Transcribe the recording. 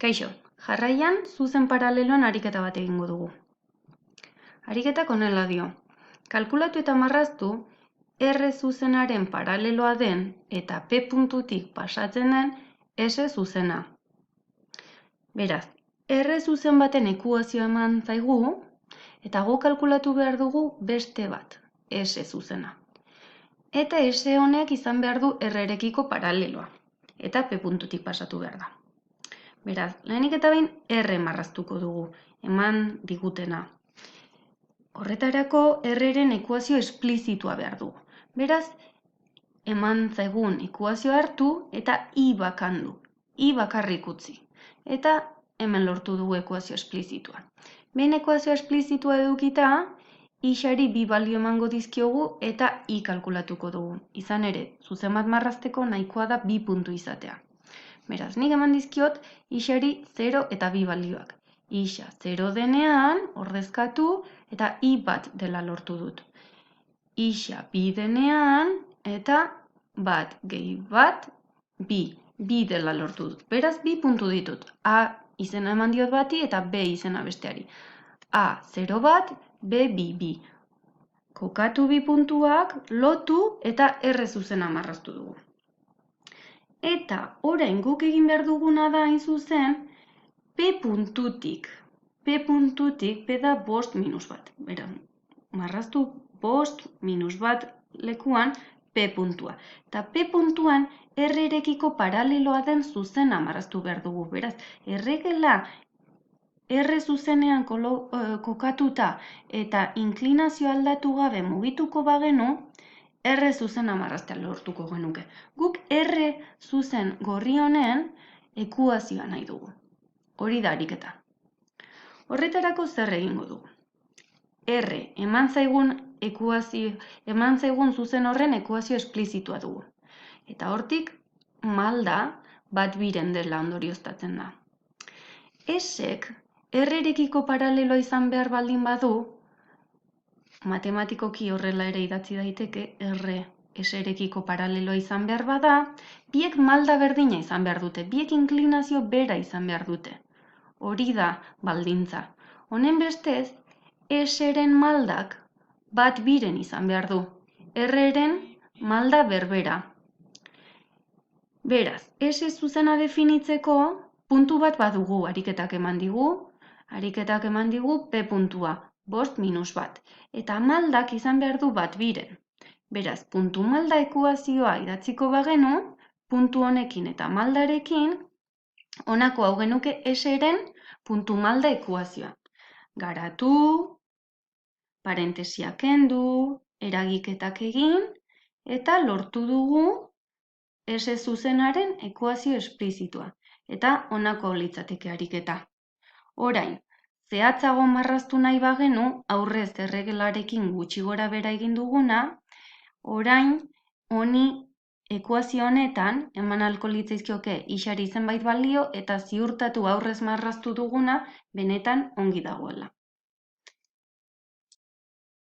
Kaixo, jarraian zuzen paraleloan ariketa bat egingo dugu. Ariketak honela dio. Kalkulatu eta marraztu R zuzenaren paraleloa den eta P puntutik pasatzen den S zuzena. Beraz, R zuzen baten ekuazioa eman zaigu eta gu kalkulatu behar dugu beste bat, S zuzena. Eta S honek izan behar du R-erekiko paraleloa eta P puntutik pasatu behar da. Beraz, lehenik eta behin R marraztuko dugu, eman digutena. Horretarako R-ren ekuazio esplizitua behar dugu. Beraz, eman zaigun ekuazioa hartu eta I bakandu, I bakarrik utzi. Eta hemen lortu dugu ekuazio esplizitua. Behin ekuazio esplizitua edukita, I-xari bi balio emango dizkiogu eta I kalkulatuko dugu. Izan ere, zuzen bat marrazteko nahikoa da bi puntu izatea. Beraz, nik eman dizkiot I-xari 0 eta 2 balioak. I-xa 0 denean, ordezkatu, eta I bat dela lortu dut. I-xa 2 denean, eta bat gehi bat, 2. 2 dela lortu dut. Beraz, 2 puntu ditut. A izena eman diot bati eta B izena besteari. A 0 bat, B 2 2. Kokatu 2 puntuak, lotu eta R zuzena marraztu dugu. Eta orain guk egin behar duguna da hain zuzen P puntutik. P da 5 minus bat. Beraz, marraztu 5 minus bat lekuan P puntua. Eta P puntuan R-erekiko paraleloa den zuzena marraztu behar dugu. Beraz, erregela R zuzenean kokatuta eta inklinazio aldatu gabe mugituko bagenu, R zuzena marraztea lortuko genuke. Guk R zuzen gorri honen ekuazioa nahi dugu. Hori da ariketa. Horretarako zer egingo dugu? R eman zaigun zuzen horren ekuazio esplizitua dugu. Eta hortik malda bat biren dela ondorioztatzen da. S-ek R-erekiko paraleloa izan behar baldin badu, matematikoki horrela ere idatzi daiteke, R S-erekiko paraleloa izan behar bada, biek malda berdina izan behar dute, biek inklinazio bera izan behar dute. Hori da baldintza. Honen bestez, S-ren maldak bat biren izan behar du, R-ren malda berbera. Beraz, S zuzena definitzeko puntu bat badugu, ariketak eman digu P puntua. 5 minus bat. Eta maldak izan behar du bat biren. Beraz, puntu malda ekuazioa idatziko bagenu, puntu honekin eta maldarekin, honako hau genuke S-ren puntu malda ekuazioa. Garatu, parentesiak kendu, eragiketak egin, eta lortu dugu S zuzenaren ekuazio esplizitua. Eta honako litzateke ariketa. Orain, zehatzago marraztu nahi bagenu, aurrez erregelarekin gutxi gora bera egin duguna, orain honi ekuazio honetan eman ahalko litzaizkioke I-xari zenbait balio eta ziurtatu aurrez marraztu duguna benetan ongi dagoela.